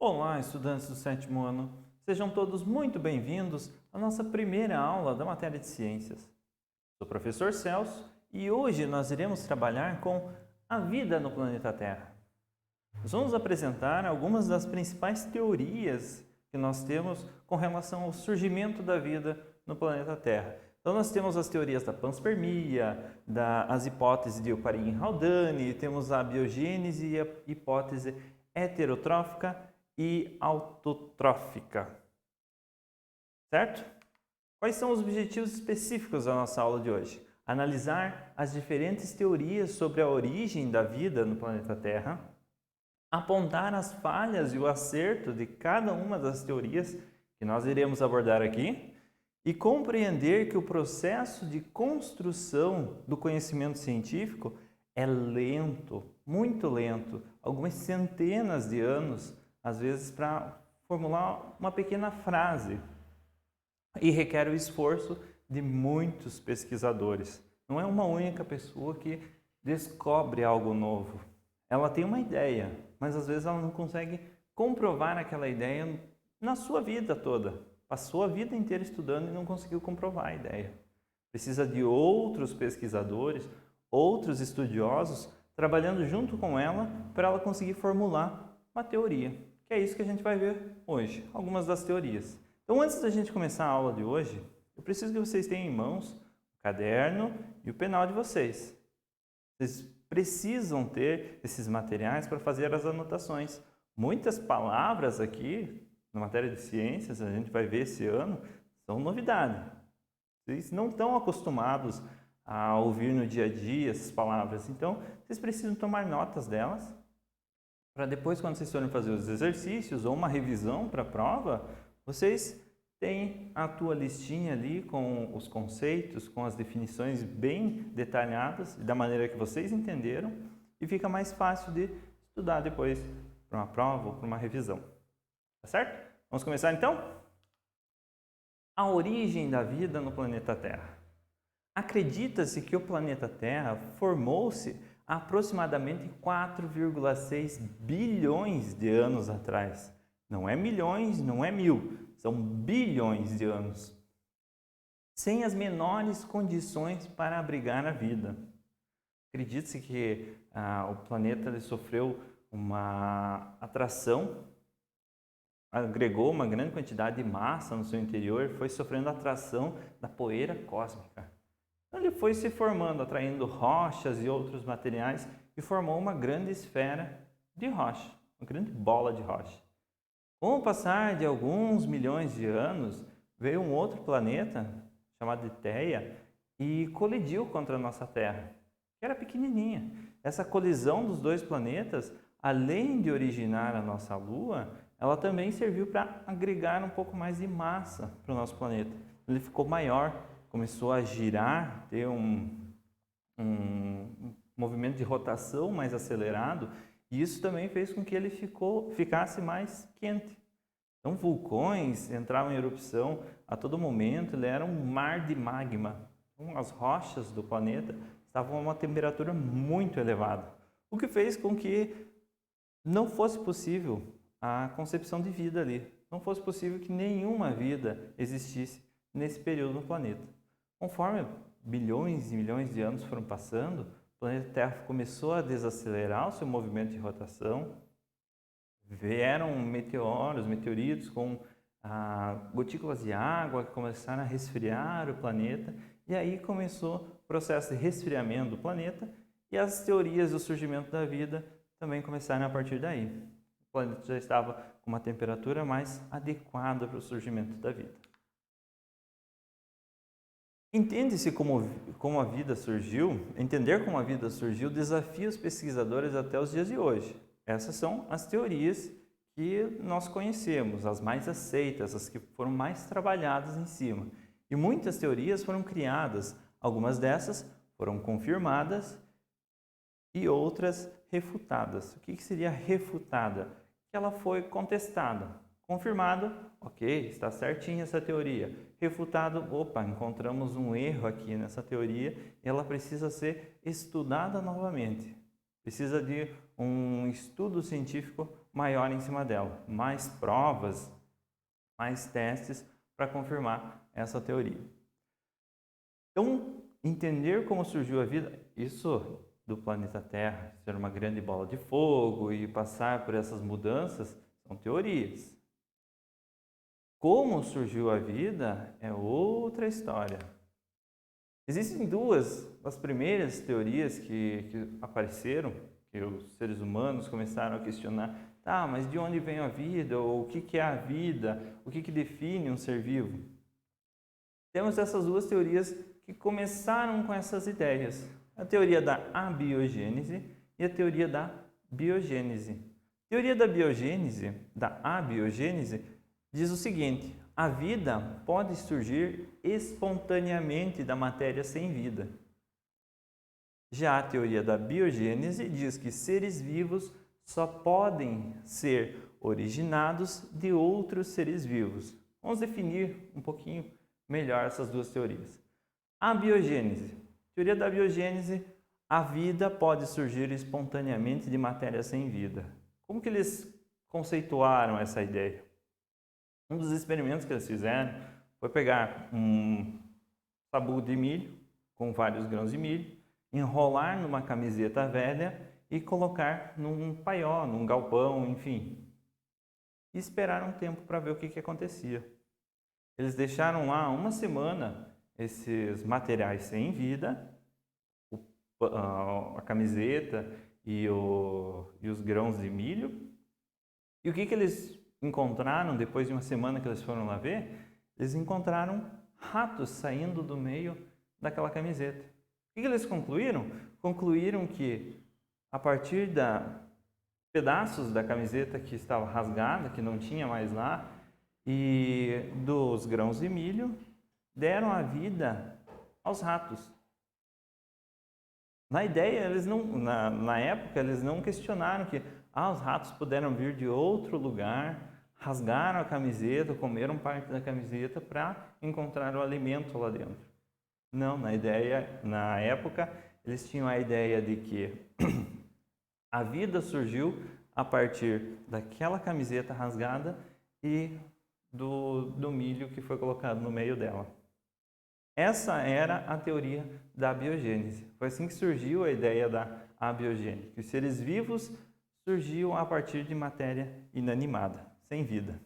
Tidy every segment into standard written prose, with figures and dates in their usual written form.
Olá, estudantes do sétimo ano. Sejam todos muito bem-vindos à nossa primeira aula da matéria de ciências. Sou o professor Celso e hoje nós iremos trabalhar com a vida no planeta Terra. Nós vamos apresentar algumas das principais teorias que nós temos com relação ao surgimento da vida no planeta Terra. Então nós temos as teorias da panspermia, as hipóteses de Oparin e Haldane, temos a biogênese e a hipótese heterotrófica e autotrófica. Certo? Quais são os objetivos específicos da nossa aula de hoje? Analisar as diferentes teorias sobre a origem da vida no planeta Terra, apontar as falhas e o acerto de cada uma das teorias que nós iremos abordar aqui e compreender que o processo de construção do conhecimento científico é lento, muito lento, algumas centenas de anos, às vezes, para formular uma pequena frase. E requer o esforço de muitos pesquisadores. Não é uma única pessoa que descobre algo novo. Ela tem uma ideia, mas às vezes ela não consegue comprovar aquela ideia na sua vida toda. Passou a vida inteira estudando e não conseguiu comprovar a ideia. Precisa de outros pesquisadores, outros estudiosos, trabalhando junto com ela para ela conseguir formular uma teoria. Que é isso que a gente vai ver hoje, algumas das teorias. Então, antes da gente começar a aula de hoje, eu preciso que vocês tenham em mãos o caderno e o penal de vocês. Vocês precisam ter esses materiais para fazer as anotações. Muitas palavras aqui, na matéria de ciências, a gente vai ver esse ano, são novidade. Vocês não estão acostumados a ouvir no dia a dia essas palavras, então vocês precisam tomar notas delas, para depois, quando vocês forem fazer os exercícios ou uma revisão para a prova, vocês têm a tua listinha ali com os conceitos, com as definições bem detalhadas, da maneira que vocês entenderam, e fica mais fácil de estudar depois para uma prova ou para uma revisão. Tá certo? Vamos começar então? A origem da vida no planeta Terra. Acredita-se que o planeta Terra formou-se há aproximadamente 4,6 bilhões de anos atrás. Não é milhões, não é mil, são bilhões de anos. Sem as menores condições para abrigar a vida. Acredita-se que o planeta sofreu uma atração, agregou uma grande quantidade de massa no seu interior, foi sofrendo atração da poeira cósmica. Então ele foi se formando, atraindo rochas e outros materiais e formou uma grande esfera de rocha, uma grande bola de rocha. Com o passar de alguns milhões de anos, veio um outro planeta, chamado de Theia, e colidiu contra a nossa Terra, que era pequenininha. Essa colisão dos dois planetas, além de originar a nossa Lua, ela também serviu para agregar um pouco mais de massa para o nosso planeta. Ele ficou maior, começou a girar, ter um movimento de rotação mais acelerado, e isso também fez com que ele ficasse mais quente. Então, vulcões entravam em erupção a todo momento, ele era um mar de magma. Então, as rochas do planeta estavam a uma temperatura muito elevada, o que fez com que não fosse possível a concepção de vida ali. Não fosse possível que nenhuma vida existisse nesse período no planeta. Conforme bilhões e milhões de anos foram passando, o planeta Terra começou a desacelerar o seu movimento de rotação, vieram meteoritos com gotículas de água que começaram a resfriar o planeta, e aí começou o processo de resfriamento do planeta, e as teorias do surgimento da vida também começaram a partir daí. O planeta já estava com uma temperatura mais adequada para o surgimento da vida. Entender como a vida surgiu desafia os pesquisadores até os dias de hoje. Essas são as teorias que nós conhecemos, as mais aceitas, as que foram mais trabalhadas em cima. E muitas teorias foram criadas, algumas dessas foram confirmadas e outras refutadas. O que seria refutada? Que ela foi contestada. Confirmado, ok, está certinha essa teoria. Refutado, opa, encontramos um erro aqui nessa teoria, ela precisa ser estudada novamente. Precisa de um estudo científico maior em cima dela, mais provas, mais testes para confirmar essa teoria. Então, entender como surgiu a vida, isso do planeta Terra ser uma grande bola de fogo e passar por essas mudanças, são teorias. Como surgiu a vida é outra história. Existem duas das primeiras teorias que apareceram, que os seres humanos começaram a questionar. Tá, mas de onde vem a vida? Ou o que é a vida? O que define um ser vivo? Temos essas duas teorias que começaram com essas ideias. A teoria da abiogênese e a teoria da biogênese. A teoria da abiogênese, diz o seguinte: a vida pode surgir espontaneamente da matéria sem vida. Já a teoria da biogênese diz que seres vivos só podem ser originados de outros seres vivos. Vamos definir um pouquinho melhor essas duas teorias. A biogênese. Teoria da biogênese, a vida pode surgir espontaneamente de matéria sem vida. Como que eles conceituaram essa ideia? Um dos experimentos que eles fizeram foi pegar um sabugo de milho com vários grãos de milho, enrolar numa camiseta velha e colocar num paiol, num galpão, enfim. E esperaram um tempo para ver o que acontecia. Eles deixaram lá uma semana esses materiais sem vida, a camiseta e os grãos de milho. E o que eles encontraram depois de uma semana que eles foram lá ver? Eles encontraram ratos saindo do meio daquela camiseta. O que eles concluíram? Concluíram que a partir da pedaços da camiseta que estava rasgada, que não tinha mais lá, e dos grãos de milho, deram a vida aos ratos. Na ideia, na época, eles não questionaram que os ratos puderam vir de outro lugar, rasgaram a camiseta, comeram parte da camiseta para encontrar o alimento lá dentro. Não, na época, eles tinham a ideia de que a vida surgiu a partir daquela camiseta rasgada e do milho que foi colocado no meio dela. Essa era a teoria da biogênese. Foi assim que surgiu a ideia da abiogênese, que os seres vivos surgiam a partir de matéria inanimada, sem vida.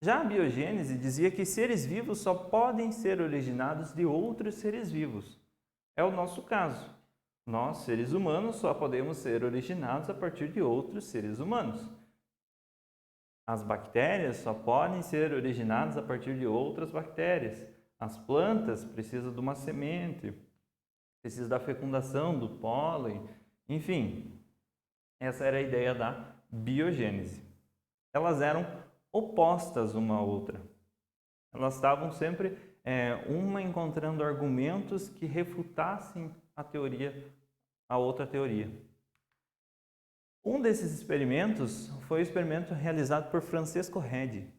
Já a biogênese dizia que seres vivos só podem ser originados de outros seres vivos. É o nosso caso. Nós, seres humanos, só podemos ser originados a partir de outros seres humanos. As bactérias só podem ser originadas a partir de outras bactérias. As plantas precisam de uma semente, precisam da fecundação, do pólen, enfim. Essa era a ideia da biogênese. Elas eram opostas uma à outra. Elas estavam sempre uma encontrando argumentos que refutassem a outra teoria. Um desses experimentos foi o experimento realizado por Francisco Redi.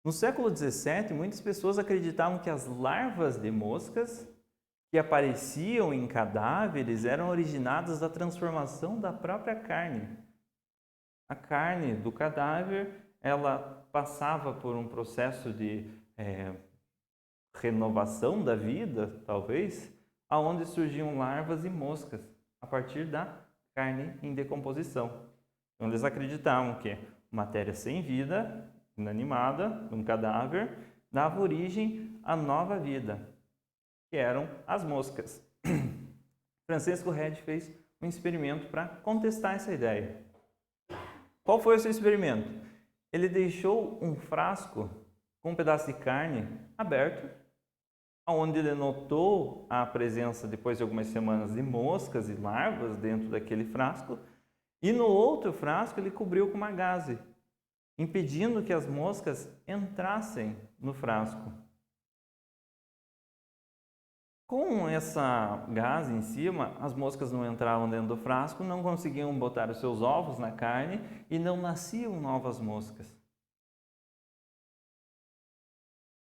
No século XVII, muitas pessoas acreditavam que as larvas de moscas que apareciam em cadáveres eram originadas da transformação da própria carne. A carne do cadáver, ela passava por um processo de renovação da vida, talvez, aonde surgiam larvas e moscas a partir da carne em decomposição. Então, eles acreditavam que matéria sem vida, inanimada, num cadáver, dava origem à nova vida, que eram as moscas. Francisco Redi fez um experimento para contestar essa ideia. Qual foi o seu experimento? Ele deixou um frasco com um pedaço de carne aberto, onde ele notou a presença, depois de algumas semanas, de moscas e larvas dentro daquele frasco, e no outro frasco ele cobriu com uma gaze, impedindo que as moscas entrassem no frasco. Com essa gaze em cima, as moscas não entravam dentro do frasco, não conseguiam botar os seus ovos na carne e não nasciam novas moscas.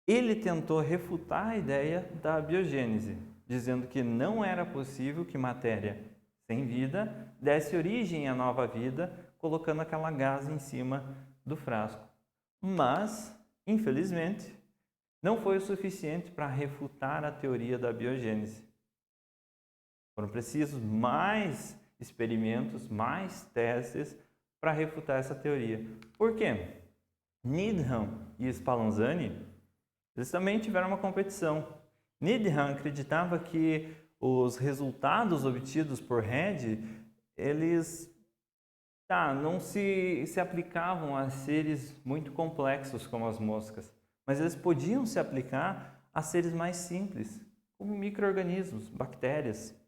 Ele tentou refutar a ideia da biogênese, dizendo que não era possível que matéria sem vida desse origem à nova vida colocando aquela gás em cima do frasco. Mas, infelizmente, não foi o suficiente para refutar a teoria da biogênese. Foram precisos mais experimentos, mais testes para refutar essa teoria. Por quê? Needham e Spallanzani, eles também tiveram uma competição. Needham acreditava que os resultados obtidos por Reid, eles não se aplicavam a seres muito complexos como as moscas, mas eles podiam se aplicar a seres mais simples, como micro-organismos, bactérias.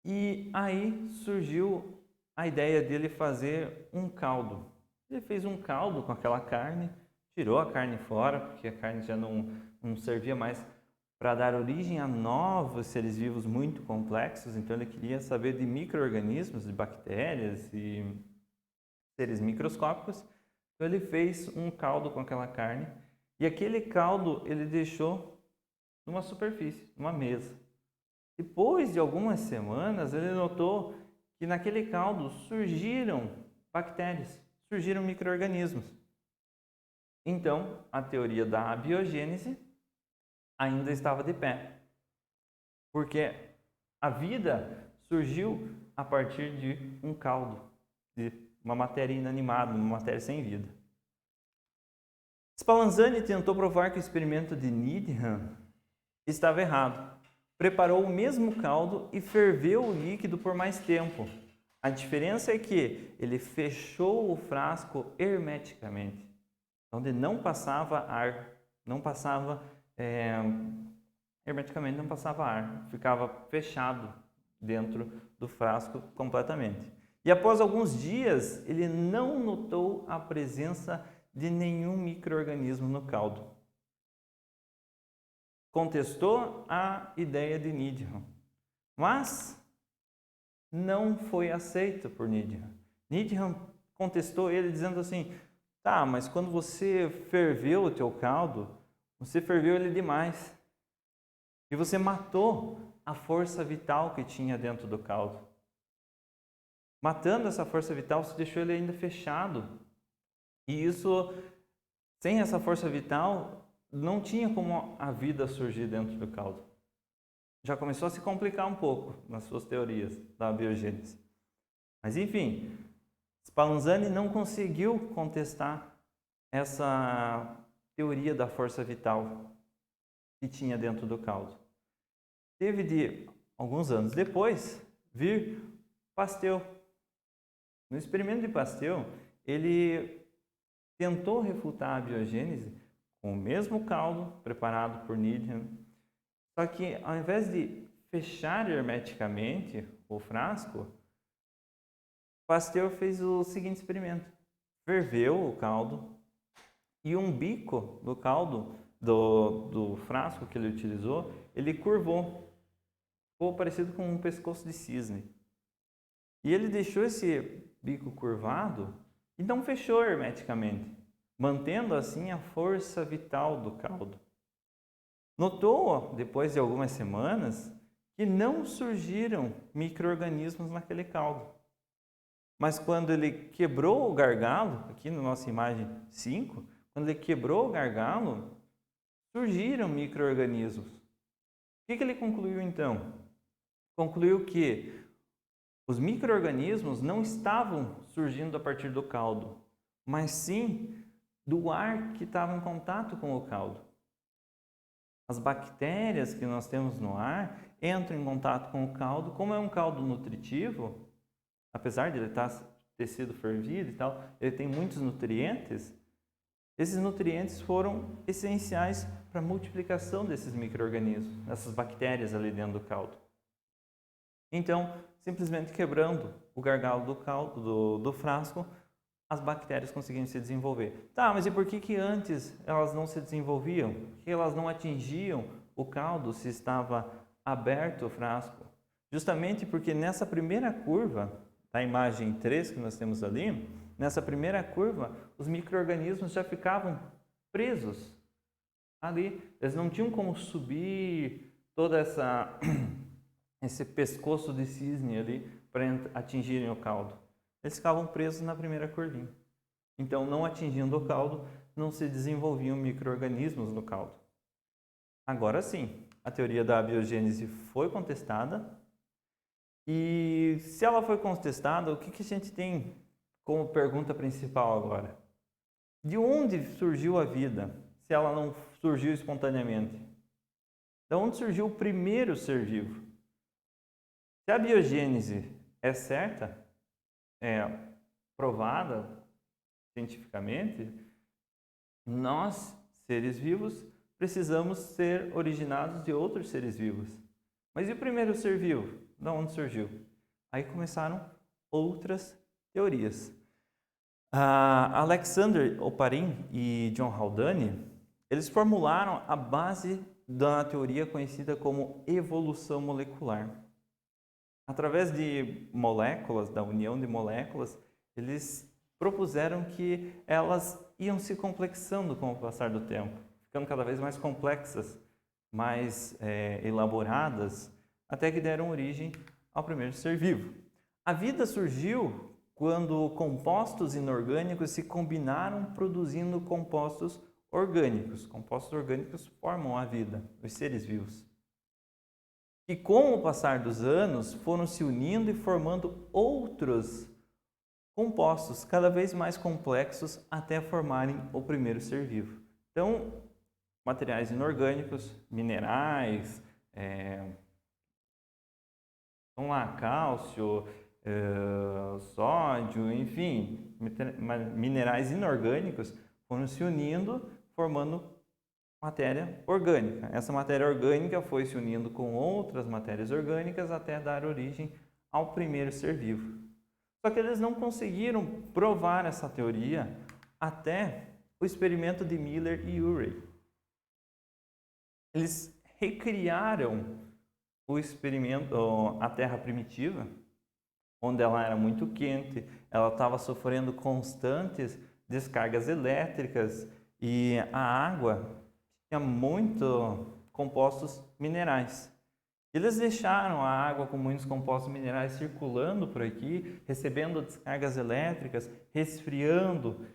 E aí surgiu a ideia dele fazer um caldo. Ele fez um caldo com aquela carne, tirou a carne fora, porque a carne já não servia mais para dar origem a novos seres vivos muito complexos. Então ele queria saber de micro-organismos, de bactérias e seres microscópicos. Então ele fez um caldo com aquela carne e aquele caldo ele deixou numa superfície, numa mesa. Depois de algumas semanas, ele notou que naquele caldo surgiram bactérias, surgiram micro-organismos. Então, a teoria da abiogênese ainda estava de pé, porque a vida surgiu a partir de um caldo, de uma matéria inanimada, uma matéria sem vida. Spallanzani tentou provar que o experimento de Needham estava errado. Preparou o mesmo caldo e ferveu o líquido por mais tempo. A diferença é que ele fechou o frasco hermeticamente, onde não passava ar, hermeticamente não passava ar, ficava fechado dentro do frasco completamente. E após alguns dias, ele não notou a presença de nenhum micro-organismo no caldo. Contestou a ideia de Needham, mas não foi aceito por Needham. Needham contestou ele dizendo assim: tá, mas quando você ferveu o teu caldo, você ferveu ele demais e você matou a força vital que tinha dentro do caldo. Matando essa força vital, você deixou ele ainda fechado. E isso, sem essa força vital, não tinha como a vida surgir dentro do caldo. Já começou a se complicar um pouco nas suas teorias da biogênese. Mas enfim, Spallanzani não conseguiu contestar essa teoria da força vital que tinha dentro do caldo. Teve de, alguns anos depois, vir Pasteur. No experimento de Pasteur, ele tentou refutar a biogênese com o mesmo caldo preparado por Needham, só que ao invés de fechar hermeticamente o frasco, Pasteur fez o seguinte experimento: ferveu o caldo e um bico do caldo do frasco que ele utilizou, ele curvou, ficou parecido com um pescoço de cisne. E ele deixou esse bico curvado e não fechou hermeticamente, mantendo assim a força vital do caldo. Notou, depois de algumas semanas, que não surgiram micro-organismos naquele caldo. Mas quando ele quebrou o gargalo, aqui na nossa imagem 5, quando ele quebrou o gargalo, surgiram micro-organismos. O que ele concluiu então? Concluiu que os micro-organismos não estavam surgindo a partir do caldo, mas sim do ar que estava em contato com o caldo. As bactérias que nós temos no ar entram em contato com o caldo. Como é um caldo nutritivo, apesar de ele ter sido fervido e tal, ele tem muitos nutrientes. Esses nutrientes foram essenciais para a multiplicação desses micro-organismos, dessas bactérias ali dentro do caldo. Então, simplesmente quebrando o gargalo do caldo, do frasco, as bactérias conseguiam se desenvolver. Tá, mas e por que antes elas não se desenvolviam? Por que elas não atingiam o caldo se estava aberto o frasco? Justamente porque nessa primeira curva, da imagem 3 que nós temos ali, nessa primeira curva, os micro-organismos já ficavam presos ali. Eles não tinham como subir toda esse pescoço de cisne ali para atingirem o caldo. eles ficavam presos na primeira curvinha. Então, não atingindo o caldo, não se desenvolviam micro-organismos no caldo. Agora sim, a teoria da abiogênese foi contestada. E se ela foi contestada, o que a gente tem como pergunta principal agora? De onde surgiu a vida, se ela não surgiu espontaneamente? De onde surgiu o primeiro ser vivo? Se a biogênese é certa, é provada cientificamente, nós, seres vivos, precisamos ser originados de outros seres vivos. Mas e o primeiro ser vivo? De onde surgiu? Aí começaram outras teorias. Alexander Oparin e John Haldane, eles formularam a base da teoria conhecida como evolução molecular. Através de moléculas, da união de moléculas, eles propuseram que elas iam se complexando com o passar do tempo, ficando cada vez mais complexas, mais elaboradas, até que deram origem ao primeiro ser vivo. A vida surgiu quando compostos inorgânicos se combinaram produzindo compostos orgânicos. Compostos orgânicos formam a vida, os seres vivos. E com o passar dos anos, foram se unindo e formando outros compostos cada vez mais complexos até formarem o primeiro ser vivo. Então, materiais inorgânicos, minerais, vamos lá, cálcio, sódio, enfim, minerais inorgânicos foram se unindo, formando matéria orgânica. Essa matéria orgânica foi se unindo com outras matérias orgânicas até dar origem ao primeiro ser vivo. Só que eles não conseguiram provar essa teoria até o experimento de Miller e Urey. Eles recriaram o experimento, a Terra primitiva, onde ela era muito quente, ela estava sofrendo constantes descargas elétricas e a água tinha muito compostos minerais. Eles deixaram a água com muitos compostos minerais circulando por aqui, recebendo descargas elétricas, resfriando,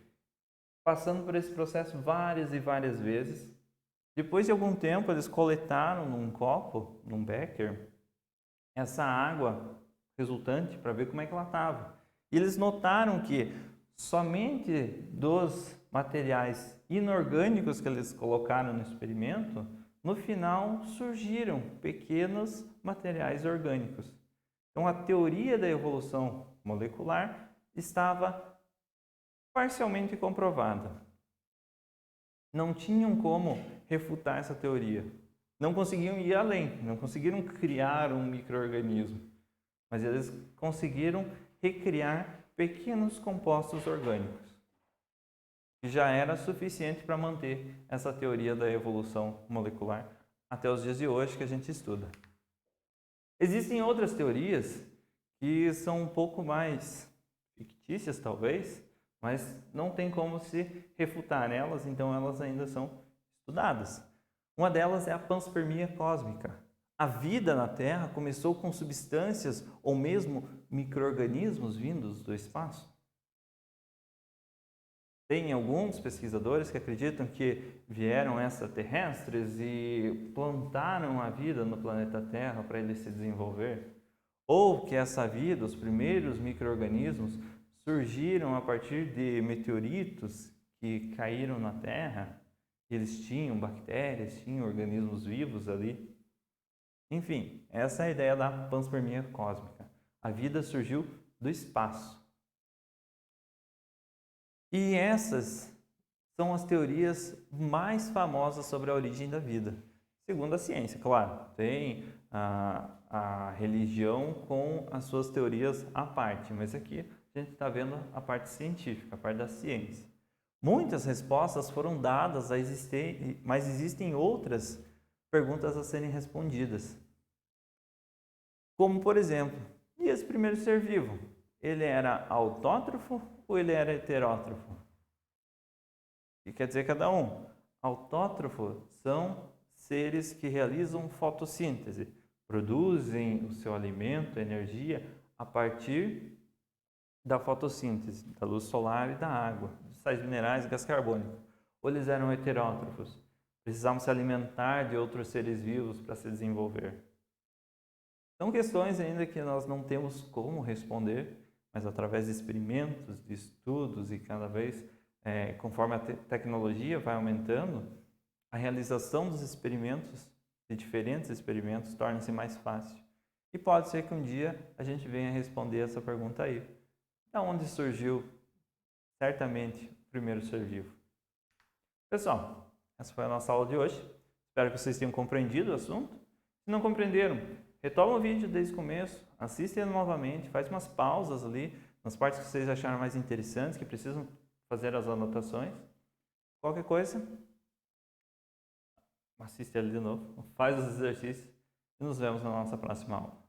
passando por esse processo várias e várias vezes. Depois de algum tempo, eles coletaram num copo, num becker, essa água resultante para ver como é que ela estava. E eles notaram que somente dos materiais inorgânicos que eles colocaram no experimento, no final surgiram pequenos materiais orgânicos. Então a teoria da evolução molecular estava parcialmente comprovada. Não tinham como refutar essa teoria. Não conseguiam ir além, não conseguiram criar um micro-organismo, mas eles conseguiram recriar pequenos compostos orgânicos. Que já era suficiente para manter essa teoria da evolução molecular até os dias de hoje que a gente estuda. Existem outras teorias que são um pouco mais fictícias, talvez, mas não tem como se refutar nelas, então elas ainda são estudadas. Uma delas é a panspermia cósmica. A vida na Terra começou com substâncias ou mesmo micro-organismos vindos do espaço. Tem alguns pesquisadores que acreditam que vieram extraterrestres e plantaram a vida no planeta Terra para ele se desenvolver. Ou que essa vida, os primeiros micro-organismos, surgiram a partir de meteoritos que caíram na Terra. Eles tinham bactérias, tinham organismos vivos ali. Enfim, essa é a ideia da panspermia cósmica. A vida surgiu do espaço. E essas são as teorias mais famosas sobre a origem da vida, segundo a ciência, claro. Tem a religião com as suas teorias à parte, mas aqui a gente está vendo a parte científica, a parte da ciência. Muitas respostas foram dadas, mas existem outras perguntas a serem respondidas. Como, por exemplo, e esse primeiro ser vivo? Ele era autótrofo ou ele era heterótrofo? O que quer dizer cada um? Autótrofo são seres que realizam fotossíntese, produzem o seu alimento, a energia, a partir da fotossíntese, da luz solar e da água, dos sais minerais e gás carbônico. Ou eles eram heterótrofos, precisavam se alimentar de outros seres vivos para se desenvolver. São questões ainda que nós não temos como responder, mas através de experimentos, de estudos e cada vez, conforme a tecnologia vai aumentando, a realização dos experimentos, de diferentes experimentos, torna-se mais fácil. E pode ser que um dia a gente venha responder essa pergunta aí. Da onde surgiu, certamente, o primeiro ser vivo? Pessoal, essa foi a nossa aula de hoje. Espero que vocês tenham compreendido o assunto. Se não compreenderam, retoma o vídeo desde o começo, assiste ele novamente, faz umas pausas ali, nas partes que vocês acharam mais interessantes, que precisam fazer as anotações. Qualquer coisa, assiste ele de novo, faz os exercícios e nos vemos na nossa próxima aula.